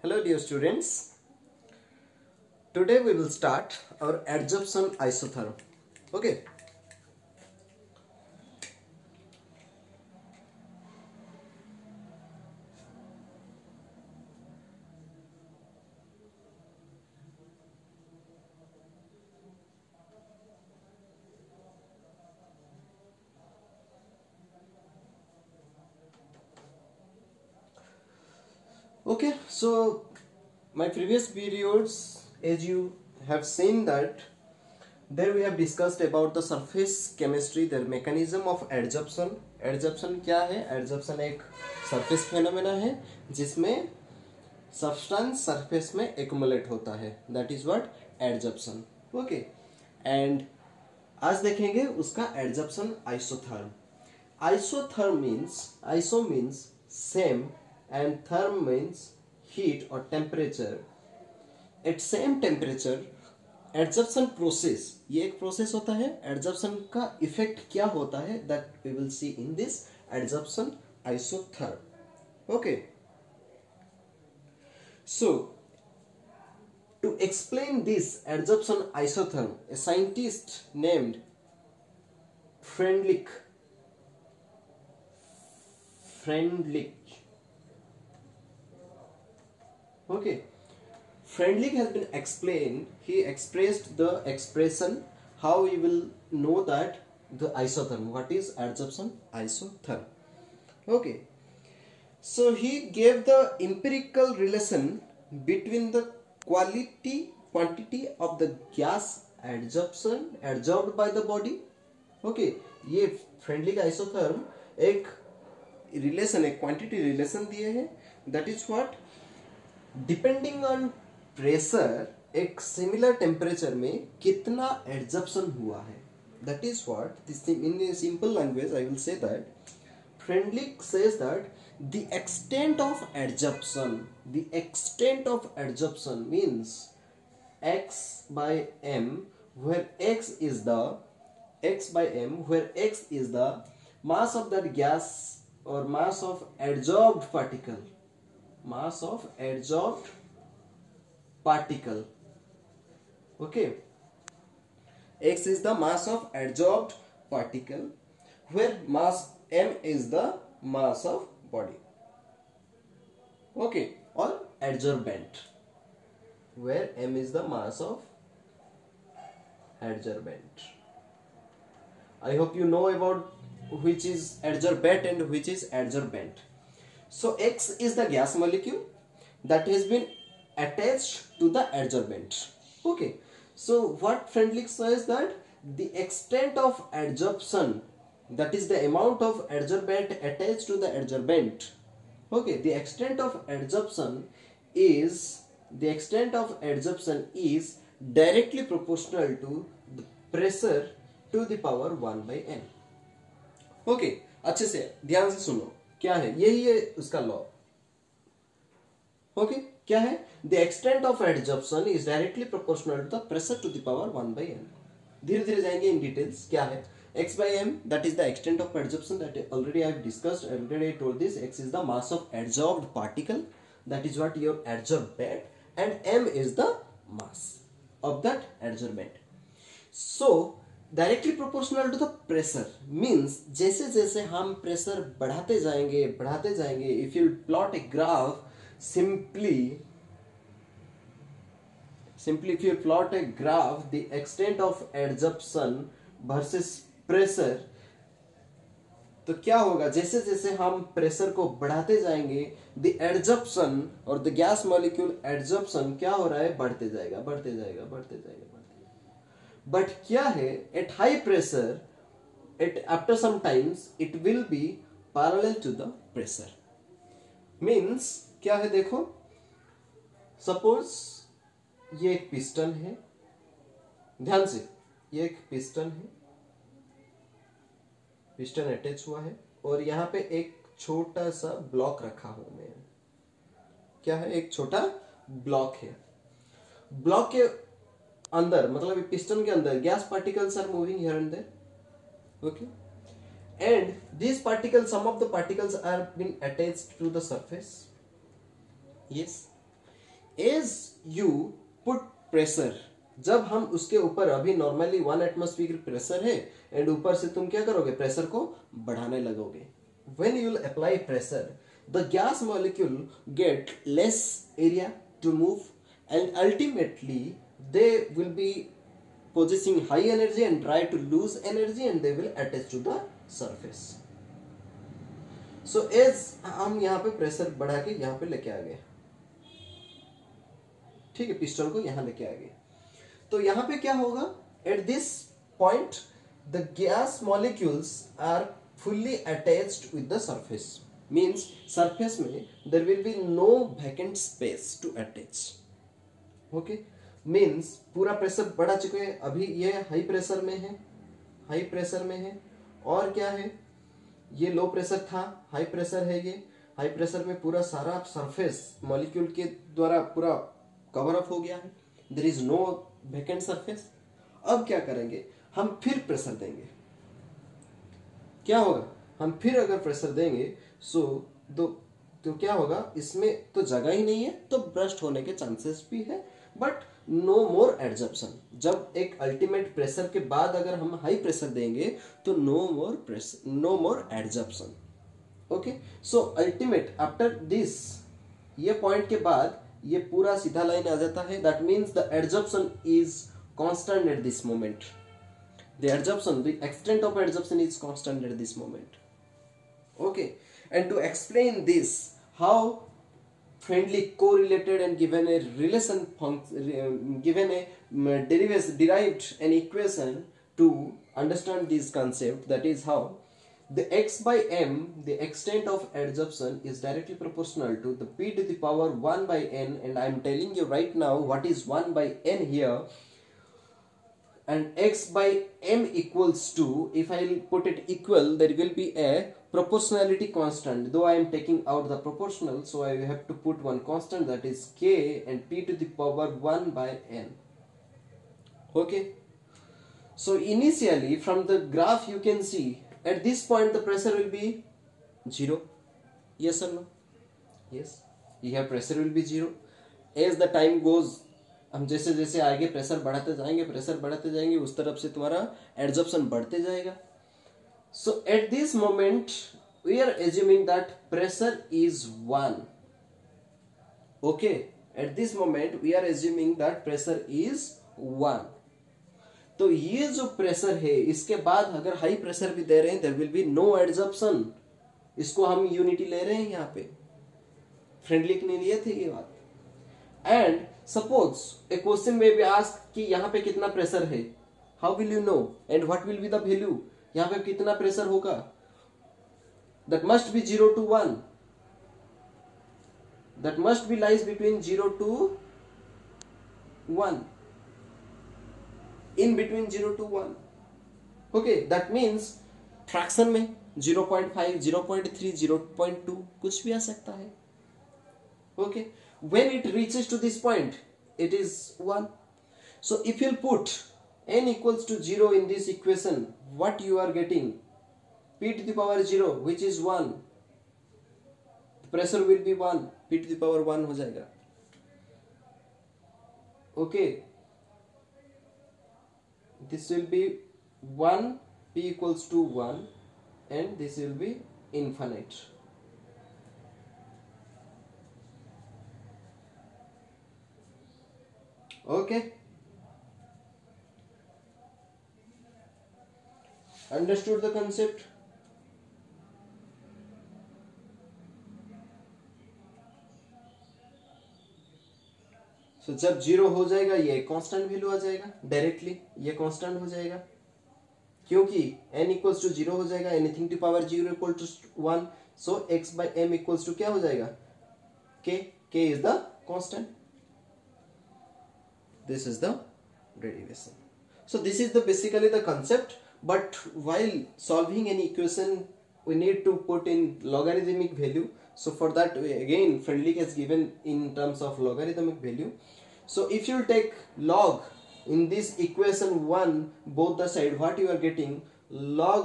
Hello dear students, today we will start our adsorption isotherm. Okay. Okay, so my previous videos, as you have seen that there we have discussed about the surface chemistry, the mechanism of adsorption. Adsorption क्या है? Adsorption एक surface phenomena है जिसमें substance surface में accumulate होता है, that is what adsorption. Okay, and आज देखेंगे उसका adsorption isotherm. Isotherm means, iso means same and therm means heat और temperature. At same temperature adsorption process, ये एक प्रोसेस होता है. एडजर्प्शन का इफेक्ट क्या होता है that we will see in this adsorption isotherm. Okay, so to explain this adsorption isotherm, a scientist named Freundlich Freundlich okay, Freundlich has been explained. He expressed the expression how we will know that the isotherm, what is adsorption isotherm. Okay, so he gave the empirical relation between the quantity of the gas adsorbed by the body. Okay, ये friendly का isotherm एक relation, एक quantity relation दिए हैं. That is what, depending on pressure एक similar temperature में कितना एडजर्प्शन हुआ है. That is what this, in simple language I will say that Freundlich says that the extent of adsorption means x by m, where x by m, where x is the mass of that gas or mass of adsorbed particle. Okay, x is the mass of adsorbed particle, where mass m is the mass of body. Okay, or adsorbent, where m is the mass of adsorbent. I hope you know about which is adsorbent and which is adsorbent. So x is the gas molecule that has been attached to the adsorbent. Okay, so what Freundlich says that the extent of adsorption, that is the amount of adsorbent attached to the adsorbent. Okay, the extent of adsorption is directly proportional to the pressure to the power 1 by n. Okay, अच्छे से ध्यान से सुनो, क्या है, यही है उसका लॉ. ओके, क्या है, the extent of adsorption is directly proportional to the pressure to the power 1 by n. धीरे धीरे जाएंगे इन डिटेल्स. क्या है x by m, that is the extent of adsorption that already I have discussed, already I told this. X is the mass of adsorbed particle, that is what your adsorbent, and m is the mass of that adsorbent. So directly proportional to the pressure means जैसे जैसे हम pressure बढ़ाते जाएंगे, if you plot a graph, simply if you plot a graph, the extent of adsorption versus pressure, तो क्या होगा, जैसे जैसे हम प्रेशर को बढ़ाते जाएंगे, द एडजॉर्प्शन और द गैस मॉलिक्यूल एडजॉर्प्शन क्या हो रहा है, बढ़ते जाएगा. बट क्या है, at high pressure, at after some times it will be parallel to the pressure. Means क्या है, देखो, सपोज ये एक पिस्टन है, ध्यान से, ये एक पिस्टन है, पिस्टन अटैच हुआ है, और यहां पे एक छोटा सा ब्लॉक रखा हूं मैं. क्या है, एक छोटा ब्लॉक है. ब्लॉक के अंदर, मतलब पिस्टन के अंदर गैस particles are moving here and there. Okay, and these particles, some of the particles are been attached to the surface. Yes, as you put pressure, जब हम उसके ऊपर, अभी नॉर्मली 1 एटमॉस्फेयर प्रेशर है एंड ऊपर से तुम क्या करोगे, प्रेशर को बढ़ाने लगोगे. When you will apply pressure, the gas molecule get less area to move and ultimately they will be possessing high energy and try to lose energy and they will attach to the surface. So as हम यहाँ पे pressure बढ़ा के यहाँ पे लेके आ गए, ठीक है, पिस्टन को यहाँ लेके आ गए. तो यहाँ पे क्या होगा, at this point the gas molecules are fully attached with the surface, means surface में there will be no vacant space to attach. Okay, means पूरा प्रेशर बढ़ा चुके हैं. अभी ये हाई प्रेशर में है, हाई प्रेशर में है, और क्या है, ये लो प्रेशर था, हाई प्रेशर है. ये हाई प्रेशर में पूरा सारा सरफेस मॉलिक्यूल के द्वारा पूरा कवर अप हो गया है. There is no vacant surface. अब क्या करेंगे, हम फिर प्रेशर देंगे. क्या होगा, हम फिर अगर प्रेशर देंगे सो तो क्या होगा, इसमें तो जगह ही नहीं है, तो ब्रस्ट होने के चांसेस भी है, बट नो मोर एडजॉर्प्शन. जब एक अल्टीमेट प्रेशर के बाद अगर हम हाई प्रेशर देंगे तो no more adsorption. Okay, so ultimate after this, ये पॉइंट के बाद ये पूरा सीधा लाइन आ जाता है. That means the adsorption is constant at this moment. the extent of adsorption is constant at this moment. Okay, and to explain this, how friendly correlated and given a relation function, given a derived an equation to understand this concept, that is how the x by m, the extent of adsorption, is directly proportional to the p to the power 1 by n, and I am telling you right now what is 1 by n here. And x by m equals to, if I will put it equal, there will be a proportionality constant. Though I am taking out the proportional, so I have to put one constant, that is k, and p to the power 1 by n. Okay. So initially from the graph you can see at this point the pressure will be 0. Yes or no? Yes. Here pressure will be 0. As the time goes, हम जैसे जैसे आगे pressure बढ़ाते जाएंगे उस तरफ से तुम्हारा एडजॉर्प्शन बढ़ते जाएगा. So at this moment we are assuming that pressure is 1. Okay, at this moment we are assuming that pressure is 1. तो ये जो प्रेशर है, इसके बाद अगर हाई प्रेशर भी दे रहे हैं, there will be no adsorption. इसको हम यूनिटी ले रहे हैं यहाँ पे, फ्रेंडली के लिए लिए थे ये बात. एंड सपोज ए क्वेश्चन में बी आस्क कि यहाँ पे कितना प्रेशर है, how will you know and what will be the value, यहाँ पे कितना प्रेशर होगा. That must be 0 to 1, that must be lies between 0 to 1, in between 0 to 1. Okay, that means fraction में 0.5, 0.3, 0.2 कुछ भी आ सकता है. Okay, when it reaches to this point it is 1. So if you put n equals to 0 in this equation, what you are getting, p to the power 0 which is 1, the pressure will be 1, p to the power 1 हो जाएगा. Okay, this will be 1, p equals to 1, and this will be infinite. Okay, understood the concept? So जब 0 हो जाएगा ये constant value आ जाएगा, directly ये constant हो जाएगा, क्योंकि n इक्वल्स टू 0 हो जाएगा, anything to power 0 equal to 1. So x by m equals to क्या हो जाएगा, k is the constant. This is the derivation. So this is the basically the concept, but while solving any equation we need to put in logarithmic value. So for that again Friendly is given in terms of logarithmic value. So if you take log in this equation 1 both the side, what you are getting, log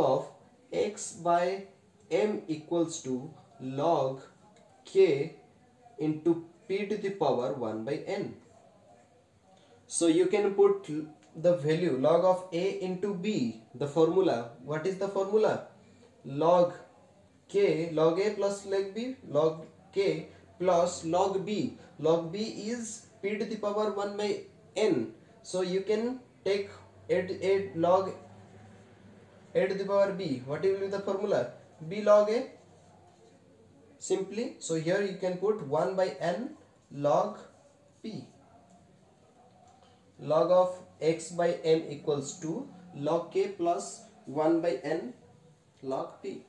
of x by m equals to log k into p to the power 1 by n. So you can put the value log of a into b. The formula, what is the formula? Log k, log a plus log b, log k plus log b. Log b is p to the power 1 by n. So you can take add log a to the power b. What will be the formula? B log a. Simply, so here you can put 1 by n log p. Log of x by m equals to log k plus 1 by n log p.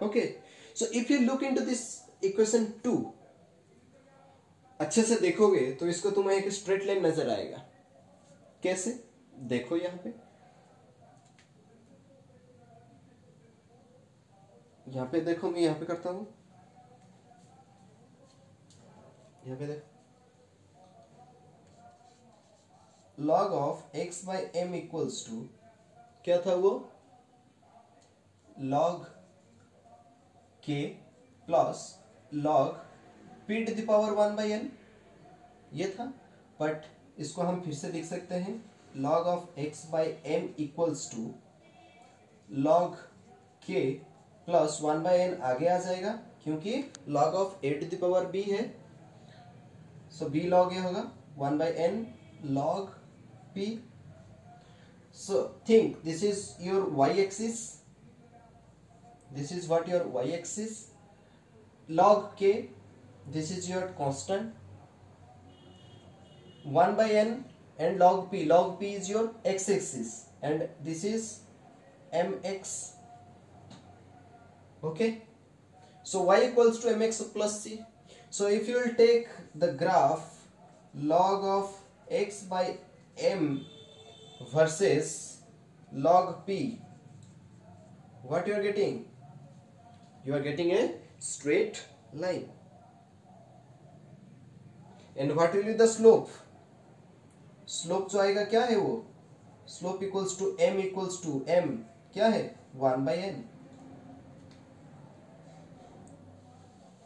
Okay, so if you look into this equation 2 अच्छे से देखोगे तो इसको तुम्हें एक straight line नजर आएगा. कैसे? देखो यहाँ पे देखो, मैं यहाँ पे करता हूं. यहाँ पे देखो, log of x by m equals to क्या था वो? log k plus log p to the power 1 by n, ये था. बट इसको हम फिर से लिख सकते हैं log of x by m equals to log k plus 1 by n आगे आ जाएगा क्योंकि log of a to the power b है. सो b log a होगा 1 by n log p. So think this is your y-axis. This is what your y-axis. Log k, this is your constant. 1 by n and log p. Log p is your x-axis and this is mx. Okay. So y equals to mx plus c. So if you will take the graph log of x by m versus log p, what you are getting? You are getting a straight line. And what will be the slope? Slope जो आएगा क्या है वो? Slope equals to m क्या है? 1 by n.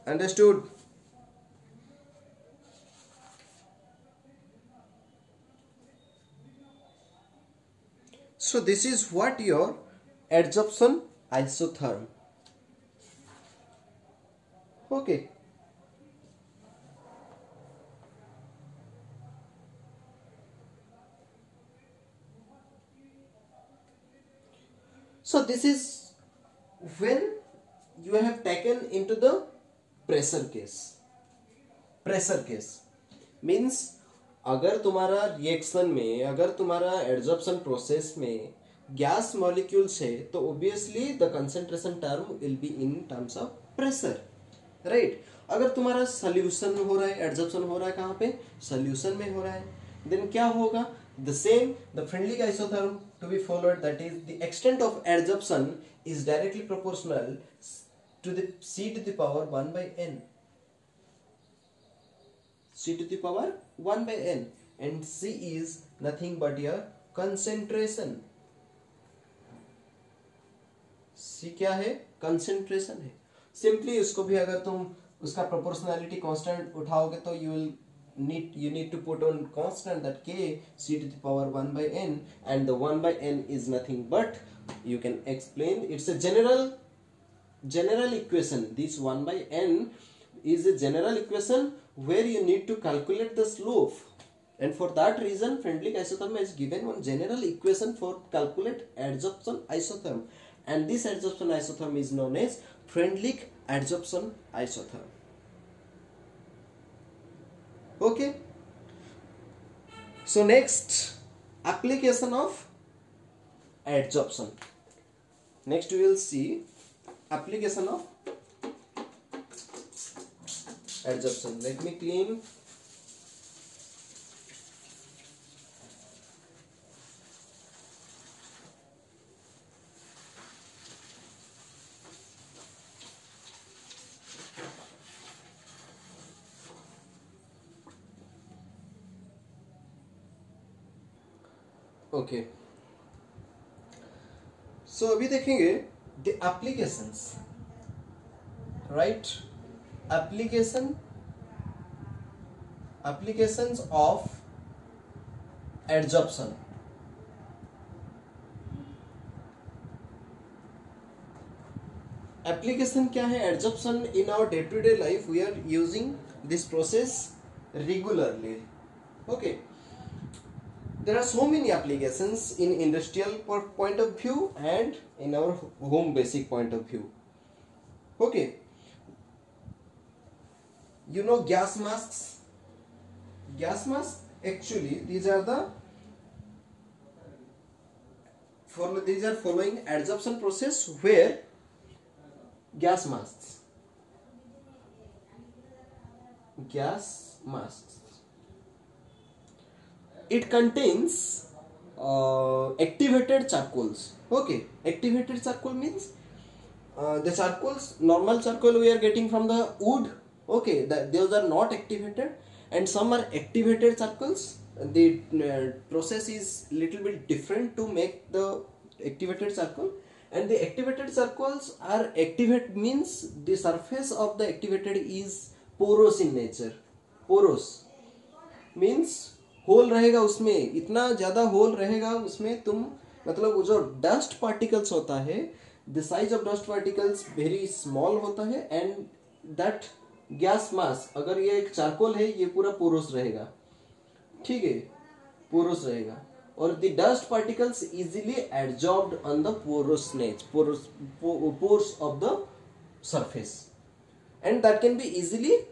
Understood? So this is what your adsorption isotherm. Okay. So this is when you have taken into the pressure case. Pressure case means अगर तुम्हारा reaction में, अगर तुम्हारा एडजॉर्प्शन प्रोसेस में gas molecules है तो obviously the concentration term will be in terms of pressure, right. अगर तुम्हारा सोल्यूशन हो रहा है, एडजॉर्प्शन हो रहा है कहाँ पे? सोल्यूशन में हो रहा है. देन क्या होगा? The same the Freundlich isotherm to be followed, that is the extent of adsorption is directly proportional to the c to the power 1 by n. c to the power 1 by n, and c is nothing but your concentration. c क्या है? concentration है. Simply इसको भी अगर तुम उसका proportionality constant उठाओगे तो you need to put on constant that k c to the power 1 by n, and the 1 by n is nothing but you can explain, it's a general equation. This 1 by n is a general equation where you need to calculate the slope, and for that reason Freundlich isotherm is given one general equation for calculate adsorption isotherm, and this adsorption isotherm is known as Freundlich adsorption isotherm. Okay, so next application of adsorption. Next we will see application of adsorption. Let me clean. Okay. So अभी देखेंगे the applications. write applications of adsorption. Application क्या है? Adsorption in our day to day life we are using this process regularly. Okay, there are so many applications in industrial point of view and in our home basic point of view. Okay, you know gas masks. Gas masks actually these are following adsorption process where gas masks it contains activated charcoals. Okay, activated charcoal means the charcoals, normal charcoal we are getting from the wood. Okay, those are not activated, and some are activated charcoals. The process is little bit different to make the activated charcoal. And the activated charcoals are activate means the surface of the activated is porous in nature. Porous means hole रहेगा उसमें, इतना ज़्यादा whole रहेगा उसमें, तुम मतलब वो जो डस्ट पार्टिकल्स होता है, the size of dust particles very small होता है, एंड दैट गैस मास्क, अगर ये एक चारकोल है, ये पूरा पोरस रहेगा. ठीक है, पोरस रहेगा, और the dust particles easily adsorbed on the porousness, pores of the surface, and that can be easily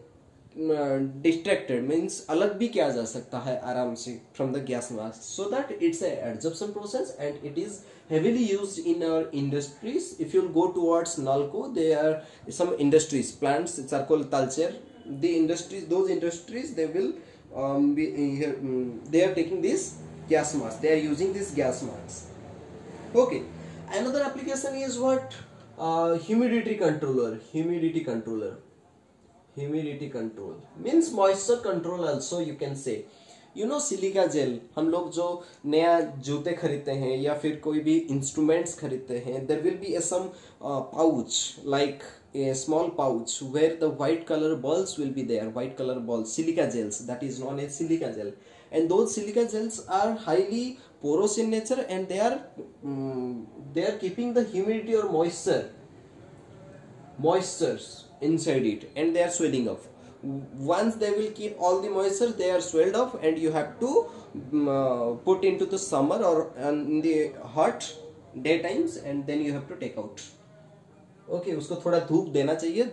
distracted, means अलग भी किया जा सकता है आराम से from the gas mask, so that it's a adsorption process and it is heavily used in our industries. If you'll go towards Nalco, there are some industries, plants, charcoal culture, the industries, those industries, they will be here, they are taking this gas mask, they are using this gas mask. Okay, another application is what? Humidity controller means moisture control also you can say. You know silica gel, हम लोग जो नया जूते खरीदते हैं या फिर कोई भी इंस्ट्रूमेंट्स खरीदते हैं, there will be a some pouch, like a small pouch where the white color balls will be there, white color balls, silica gels, that is known as silica gel, and those silica gels are highly porous in nature, and they are keeping the humidity or moistures inside it, and they are swelling off. Once they will keep all the moisture, they are swelled off, and you have to put into the summer or in the hot day times, and then you have to take out. Okay उसको थोड़ा धूप देना चाहिए,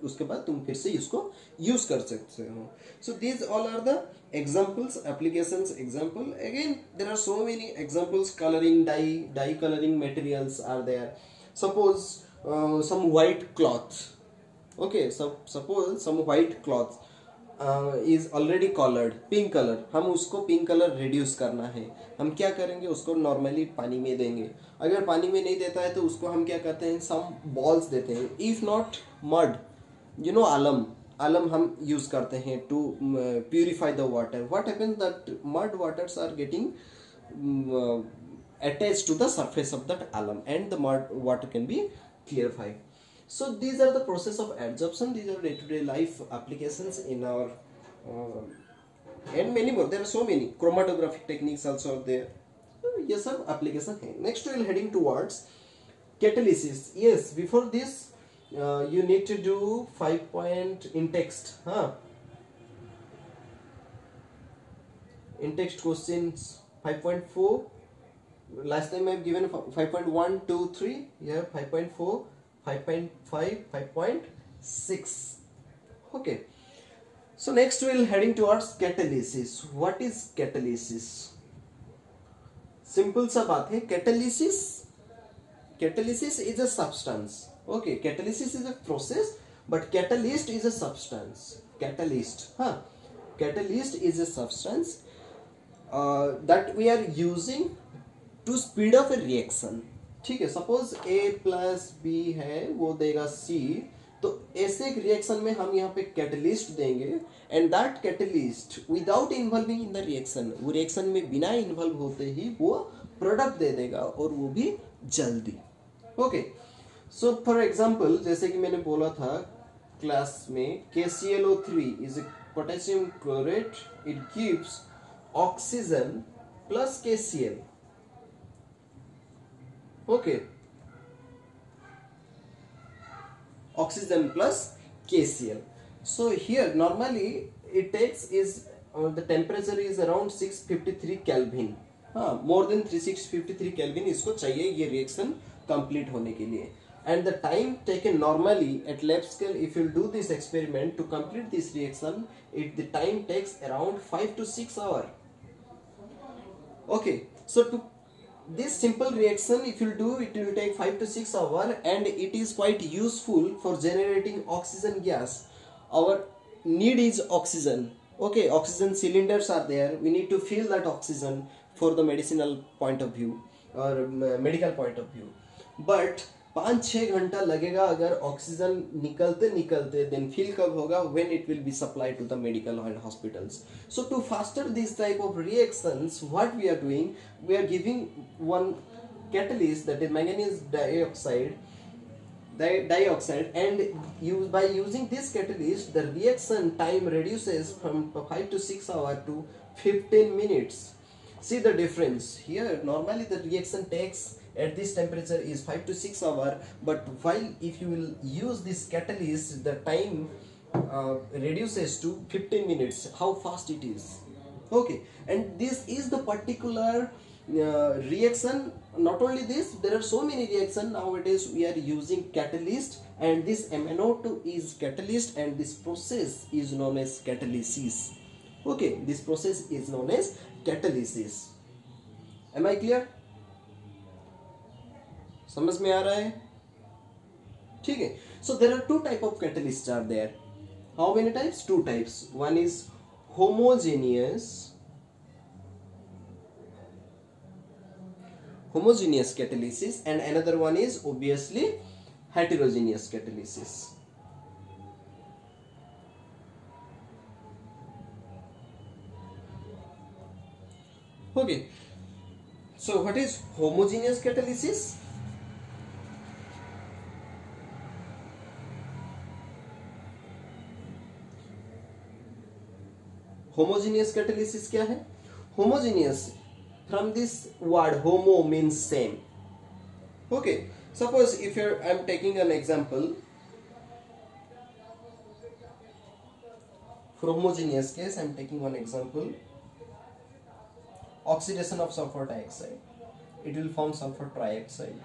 उसके बाद तुम फिर से इसको यूज कर सकते हो. So these all are the examples, applications example. Again there are so many examples. Coloring, dye coloring materials are there. Suppose some white cloth. Okay, so suppose some white cloth is already colored pink color, हम उसको pink colour reduce करना है, हम क्या करेंगे, उसको normally पानी में देंगे. अगर पानी में नहीं देता है तो उसको हम क्या करते हैं, सम बॉल्स देते हैं. If not mud, you know alum हम यूज करते हैं to purify the water. What happens that mud waters are getting attached to the surface of that alum, and the mud water can be clarified. So these are the process of adsorption. These are day-to-day life applications in our and many more. There are so many chromatographic techniques also are there. ये सब application है. Next we will heading towards catalysis. Yes, before this you need to do 5 point in text. In text questions 5.4. Last time I have given 5.1, 2, 3. Here 5.4. 5.5, 5.6. Okay, so next we'll heading towards catalysis. What is catalysis? Simple सा बात है. catalysis is a substance. Okay, catalysis is a process, but catalyst is a substance. Catalyst is a substance that we are using to speed up a reaction. ठीक है, suppose A plus B है, वो देगा C, तो ऐसे एक reaction में हम यहाँ पे कैटलिस्ट देंगे, and that catalyst without involving in the reaction, वो रिएक्शन में बिना इन्वॉल्व होते ही वो प्रोडक्ट दे देगा, और वो भी जल्दी. ओके, सो फॉर एग्जांपल जैसे कि मैंने बोला था क्लास में KClO3 is a potassium chlorate. It gives oxygen plus KCl. Okay, oxygen plus KCl. So here normally it takes is the temperature is around 653 Kelvin. हाँ, more than 653 Kelvin इसको चाहिए ये reaction complete होने के लिए. And the time taken normally at lab scale, if you do this experiment to complete this reaction, the time takes around 5 to 6 hours. Okay, so to this simple reaction, if you do, it will take 5 to 6 hours, and it is quite useful for generating oxygen gas. Our need is oxygen. Okay, oxygen cylinders are there. We need to fill that oxygen for the medicinal point of view or medical point of view. But 5-6 घंटा लगेगा अगर oxygen निकलते निकलते, then fill कब होगा, when it will be supplied to the medical and hospitals. So to faster this type of reactions, what we are doing, we are giving one catalyst, that is manganese dioxide, and by using this catalyst the reaction time reduces from 5 to 6 hours to 15 minutes. See the difference here. Normally the reaction takes at this temperature is 5 to 6 hours, but while if you will use this catalyst, the time reduces to 15 minutes. How fast it is. Okay, and this is the particular reaction. Not only this, there are so many reactions nowadays. We are using catalyst, and this MnO2 is catalyst, and this process is known as catalysis. Okay, this process is known as catalysis. Am I clear? समझ में आ रहा है? ठीक है. So there are two type of catalysts are there. How many types? Two types. One is homogeneous catalysis, and another one is obviously heterogeneous catalysis. Okay, so what is homogeneous catalysis? Homogeneous catalysis क्या है? Homogeneous, from this word homo means same. Okay, suppose if I'm taking an example for homogeneous case, I'm taking one example. Oxidation of sulfur dioxide, it will form sulfur trioxide.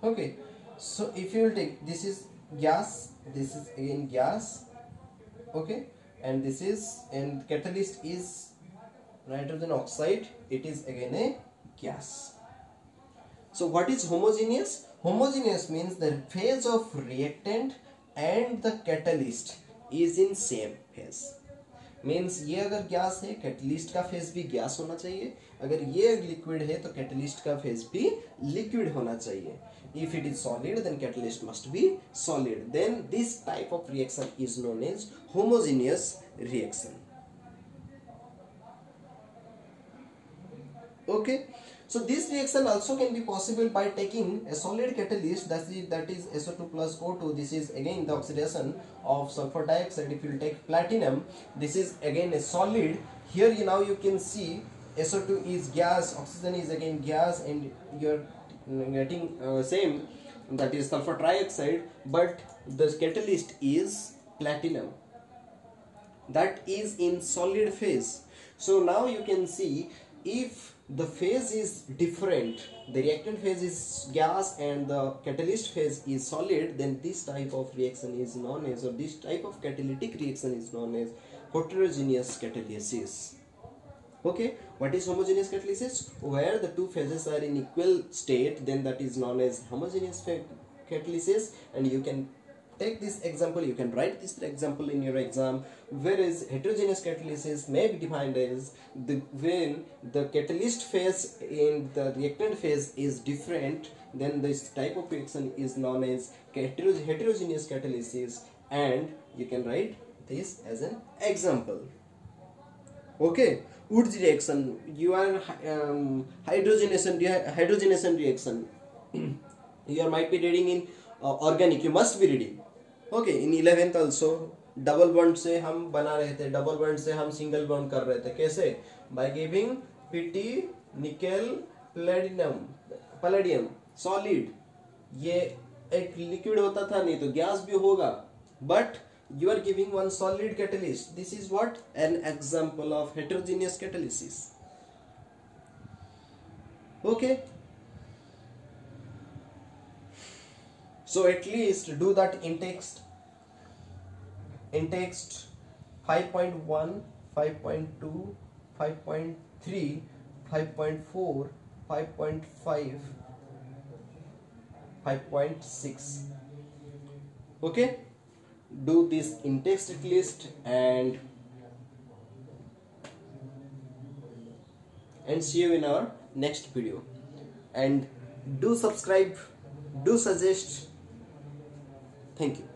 Okay, so if you will take, this is gas, this is again gas. Okay, and this is, and catalyst is nitrogen oxide, it is again a gas. So what is homogeneous? Homogeneous means the phase of reactant and the catalyst is in same phase. Means ये अगर gas है, catalyst का phase भी gas होना चाहिए. अगर ये liquid है तो कैटलिस्ट का फेज भी लिक्विड होना चाहिए. If it is solid, then catalyst must be solid. Then this type of reaction is known as homogeneous reaction. Okay, so this reaction also can be possible by taking a solid catalyst, that is SO2 plus O2. This is again the oxidation of sulfur dioxide. If you take platinum, this is again a solid. Here now you can see SO2 is gas, oxygen is again gas, and you're getting same, that is sulfur trioxide, but the catalyst is platinum, that is in solid phase. So now you can see, if the phase is different, the reactant phase is gas and the catalyst phase is solid, then this type of reaction is known as, or this type of catalytic reaction is known as heterogeneous catalysis. Okay, what is homogeneous catalysis? Where the two phases are in equal state, then that is known as homogeneous catalysis. And you can take this example, you can write this example in your exam. Whereas heterogeneous catalysis may be defined as when the catalyst phase in the reactant phase is different, then this type of reaction is known as heterogeneous catalysis, and you can write this as an example. Okay, Wood's reaction, you are hydrogenation reaction. You might be reading in organic, you must be reading. Okay, in 11th also double bond से हम बना रहे थे, double bond से हम single bond कर रहे थे। कैसे? By giving Pt nickel Palladium palladium solid. ये एक लिक्विड होता था, नहीं तो गैस भी होगा, but you are giving one solid catalyst. This is what? An example of heterogeneous catalysis. Okay, so at least do that in text 5.1, 5.2, 5.3, 5.4, 5.5, 5.6. Okay, do this in text at least, and see you in our next video. And do subscribe, do suggest. Thank you.